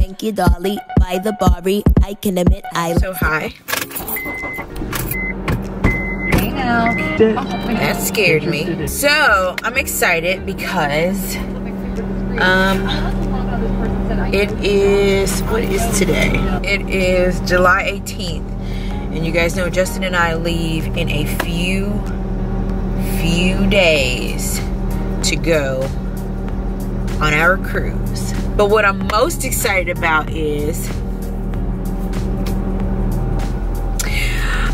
Thank you, Dolly. By the Barbie, I can admit I so high. Hey now. That scared me. So I'm excited because it is, what is today? It is July 18th. And you guys know Justin and I leave in a few days to go on our cruise. But what I'm most excited about is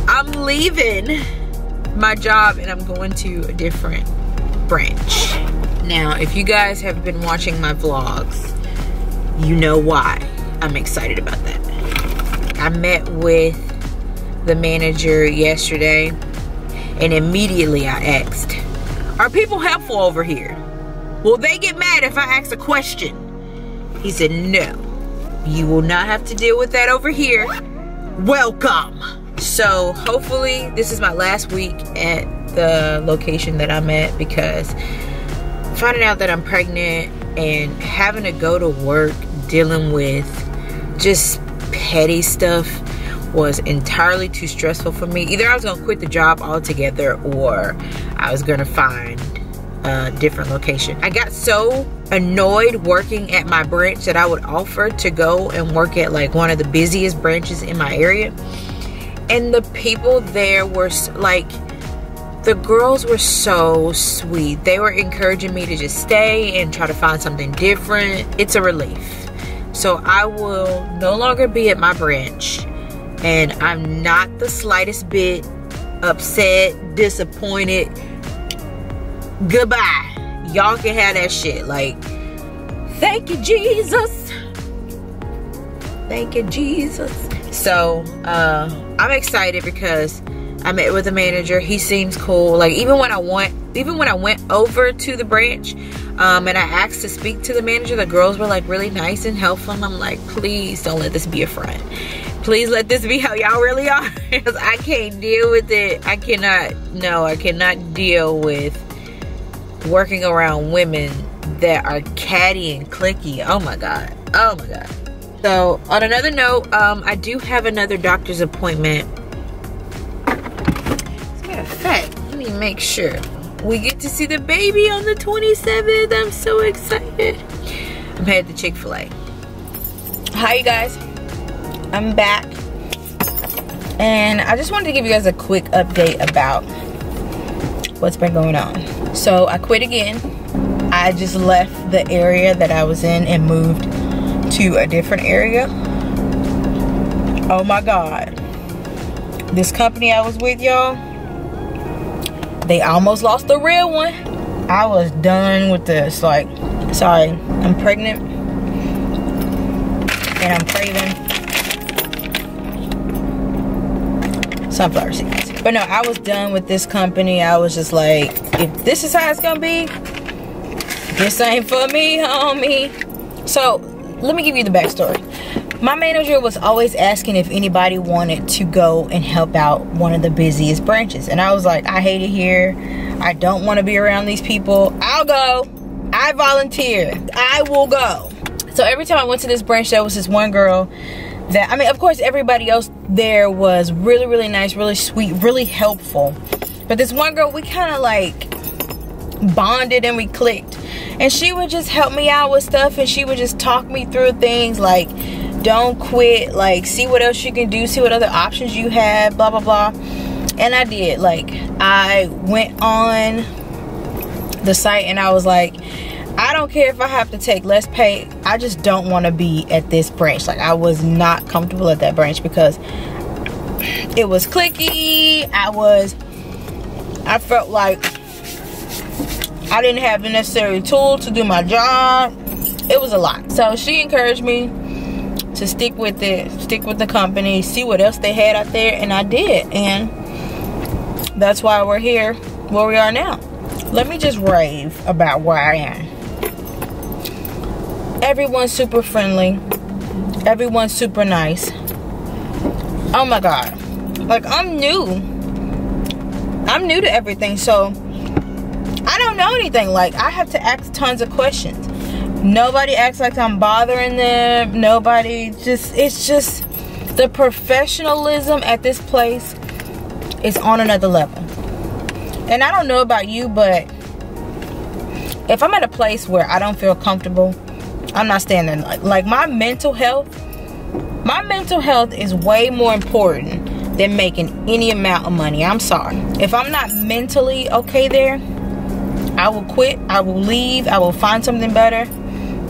I'm leaving my job and I'm going to a different branch. Now, if you guys have been watching my vlogs, you know why I'm excited about that. I met with the manager yesterday and immediately I asked, are people helpful over here? Will they get mad if I ask a question? He said, no, you will not have to deal with that over here. Welcome. So hopefully this is my last week at the location that I'm at, because finding out that I'm pregnant and having to go to work dealing with just petty stuff was entirely too stressful for me. Either I was gonna quit the job altogether or I was gonna find a different location. I got so annoyed working at my branch that I would offer to go and work at like one of the busiest branches in my area. And the people there were like, the girls were so sweet. They were encouraging me to just stay and try to find something different. It's a relief. So I will no longer be at my branch. And I'm not the slightest bit upset, disappointed. Goodbye. Y'all can have that shit. Like, thank you, Jesus. Thank you, Jesus. So, I'm excited because I met with the manager. He seems cool. Like, even when I went over to the branch, and I asked to speak to the manager, the girls were like really nice and helpful. And I'm like, please don't let this be a front. Please let this be how y'all really are. Because I can't deal with it. I cannot deal with working around women that are catty and cliquey. Oh my God. Oh my God. So on another note, I do have another doctor's appointment. As a matter of fact, let me make sure. We get to see the baby on the 27th. I'm so excited. I'm headed to Chick-fil-A. Hi you guys. I'm back. And I just wanted to give you guys a quick update about what's been going on. So I quit again. I just left the area that I was in and moved to a different area. Oh my God. This company I was with, y'all, they almost lost the real one. I was done with this. Like, sorry, I'm pregnant and I'm craving sunflower seeds. But no, I was done with this company. I was just like, if this is how it's gonna be, this ain't for me, homie. So let me give you the backstory. My manager was always asking if anybody wanted to go and help out one of the busiest branches. And I was like, I hate it here. I don't want to be around these people. I'll go. I volunteer. I will go. So every time I went to this branch, there was this one girl that, I mean, of course, everybody else there was really, really nice, really sweet, really helpful. But this one girl, we kind of like bonded and we clicked. And she would just help me out with stuff, and she would just talk me through things like, don't quit, like, see what else you can do, see what other options you have, blah, blah, blah. And I did. Like, I went on the site and I was like, I don't care if I have to take less pay. I just don't want to be at this branch. Like, I was not comfortable at that branch because it was cliquey. I felt like I didn't have the necessary tools to do my job. It was a lot. So she encouraged me to stick with it, stick with the company, see what else they had out there, and I did. And that's why we're here where we are now. Let me just rave about where I am. Everyone's super friendly. Everyone's super nice. Oh my God. Like, I'm new to everything, so I don't know anything. Like, I have to ask tons of questions. Nobody acts like I'm bothering them. Nobody it's just the professionalism at this place is on another level. And I don't know about you, but if I'm at a place where I don't feel comfortable, I'm not staying there. Like my mental health is way more important than making any amount of money. I'm sorry. If I'm not mentally okay there, I will quit. I will leave. I will find something better.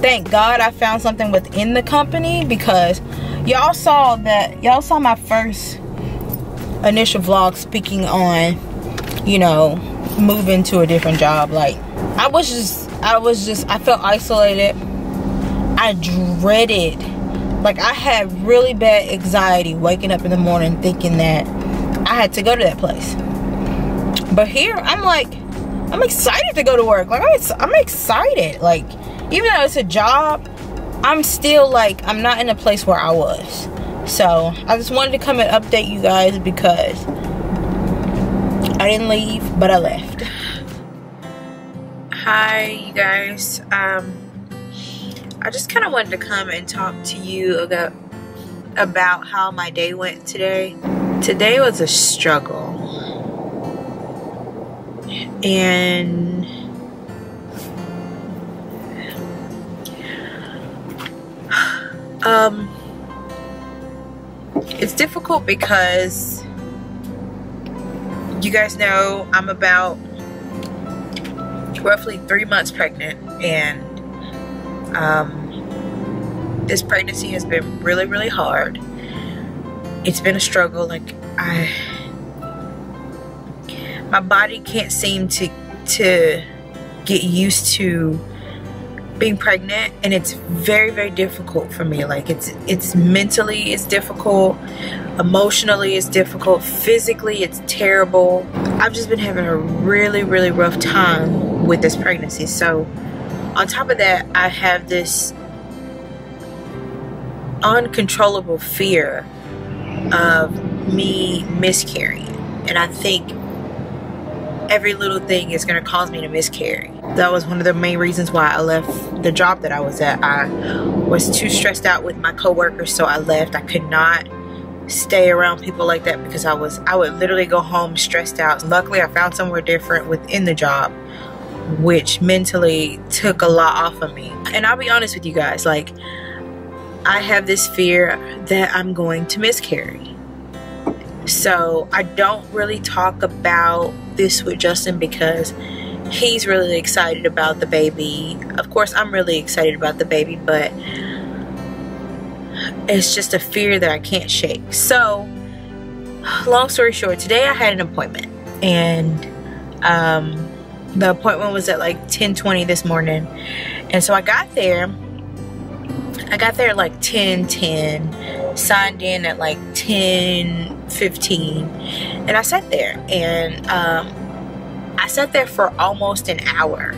Thank God I found something within the company, because y'all saw my first initial vlog speaking on, you know, moving to a different job. Like I felt isolated. I dreaded, like I had really bad anxiety waking up in the morning thinking that I had to go to that place. But here I'm like, I'm excited to go to work. Like I'm excited. Like even though it's a job, I'm still like, I'm not in a place where I was. So I just wanted to come and update you guys, because I didn't leave, but I left. Hi you guys. I just kind of wanted to come and talk to you about how my day went today. Today was a struggle. And it's difficult because you guys know I'm about roughly 3 months pregnant, and this pregnancy has been really, really hard. It's been a struggle. Like my body can't seem to get used to being pregnant, and it's very, very difficult for me. Like it's mentally it's difficult, emotionally it's difficult, physically it's terrible. I've just been having a really, really rough time with this pregnancy. So on top of that, I have this uncontrollable fear of me miscarrying, and I think every little thing is going to cause me to miscarry. That was one of the main reasons why I left the job that I was at. I was too stressed out with my coworkers, so I left. I could not stay around people like that, because I would literally go home stressed out. Luckily, I found somewhere different within the job, which mentally took a lot off of me. And I'll be honest with you guys, like I have this fear that I'm going to miscarry. So I don't really talk about this with Justin, because he's really excited about the baby. Of course, I'm really excited about the baby, but it's just a fear that I can't shake. So long story short, today I had an appointment, and the appointment was at like 10:20 this morning. And so I got there at like 10:10, signed in at like 10:15, and I sat there, and I sat there for almost an hour.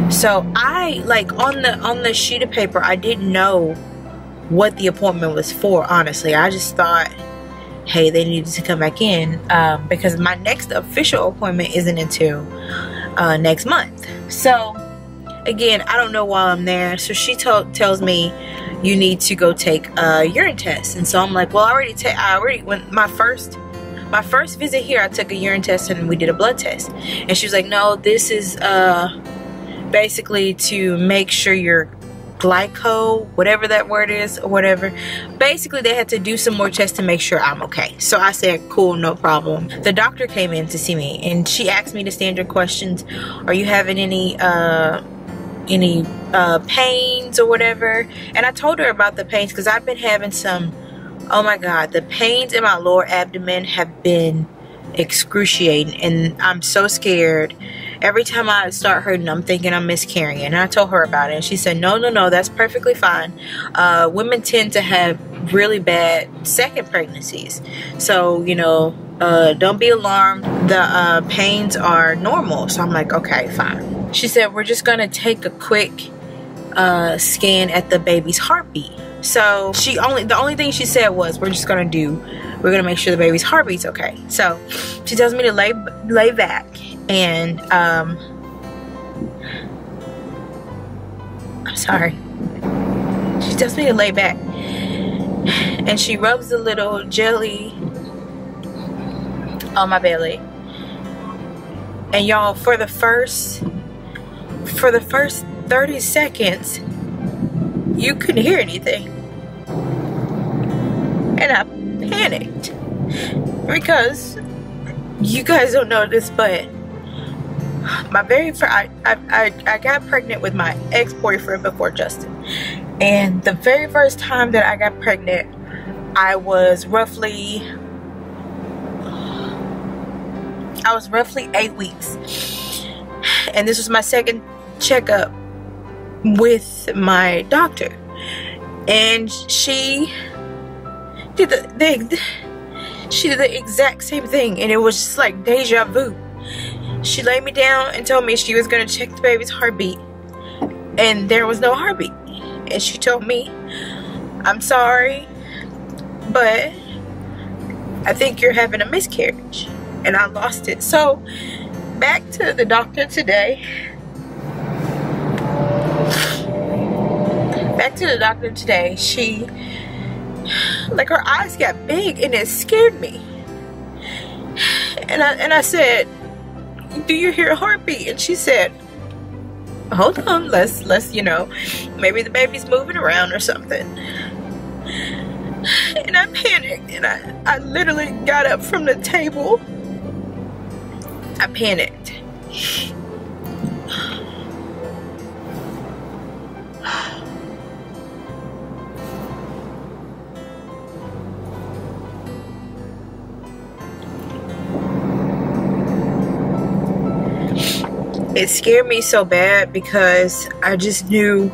So I, like, on the sheet of paper, I didn't know what the appointment was for, honestly. I just thought, hey, they needed to come back in, because my next official appointment isn't until next month. So again, I don't know why I'm there. So she tells me, you need to go take a urine test. And so I'm like, well, when my first visit here, I took a urine test and we did a blood test. And she was like, no, this is basically to make sure your glyco, whatever that word is, or whatever. Basically, they had to do some more tests to make sure I'm okay. So I said, cool, no problem. The doctor came in to see me, and she asked me the standard questions. Are you having any pains or whatever? And I told her about the pains, because I've been having some, oh my god, the pains in my lower abdomen have been excruciating, and I'm so scared. Every time I start hurting, I'm thinking I'm miscarrying. And I told her about it, and she said, no, that's perfectly fine. Women tend to have really bad second pregnancies, so you know, don't be alarmed. The pains are normal. So I'm like, okay, fine. She said, we're just gonna take a quick scan at the baby's heartbeat. So the only thing she said was, we're gonna make sure the baby's heartbeat's okay. So she tells me to lay back, and sorry. She tells me to lay back. And she rubs a little jelly on my belly. And y'all, for the first 30 seconds, you couldn't hear anything. And I panicked. Because you guys don't know this, but my very first, I got pregnant with my ex-boyfriend before Justin. And the very first time that I got pregnant, I was roughly 8 weeks. And this was my second checkup with my doctor. And she did the exact same thing, and it was just like deja vu. She laid me down and told me she was gonna check the baby's heartbeat, and there was no heartbeat. And she told me, I'm sorry, but I think you're having a miscarriage. And I lost it. So back to the doctor today. She, like, her eyes got big and it scared me. And I said, do you hear a heartbeat? And she said, hold on, let's, you know, maybe the baby's moving around or something. And I panicked, and I literally got up from the table. I panicked. It scared me so bad because I just knew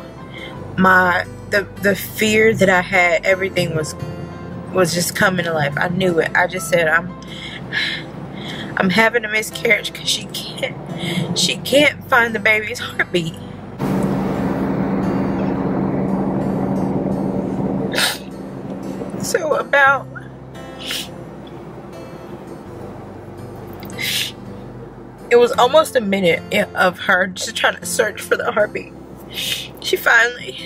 the fear that I had, everything was just coming to life. I knew it. I just said, I'm having a miscarriage because she can't find the baby's heartbeat. So about it was almost a minute of her just trying to search for the heartbeat. She finally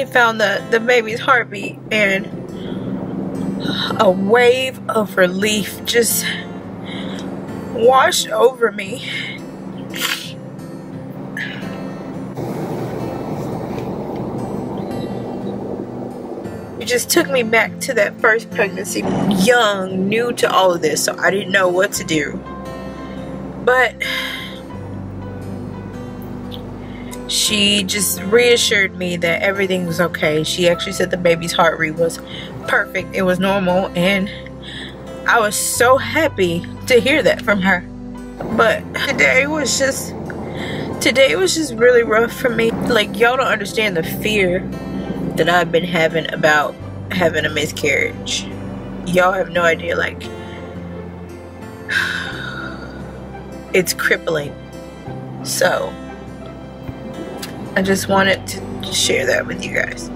found the baby's heartbeat, and a wave of relief just washed over me. It just took me back to that first pregnancy. Young, new to all of this, so I didn't know what to do. But she just reassured me that everything was okay. She actually said the baby's heart rate was perfect. It was normal, and I was so happy to hear that from her. But today was just really rough for me. Like, y'all don't understand the fear that I've been having about having a miscarriage. Y'all have no idea. Like, it's crippling. So I just wanted to share that with you guys.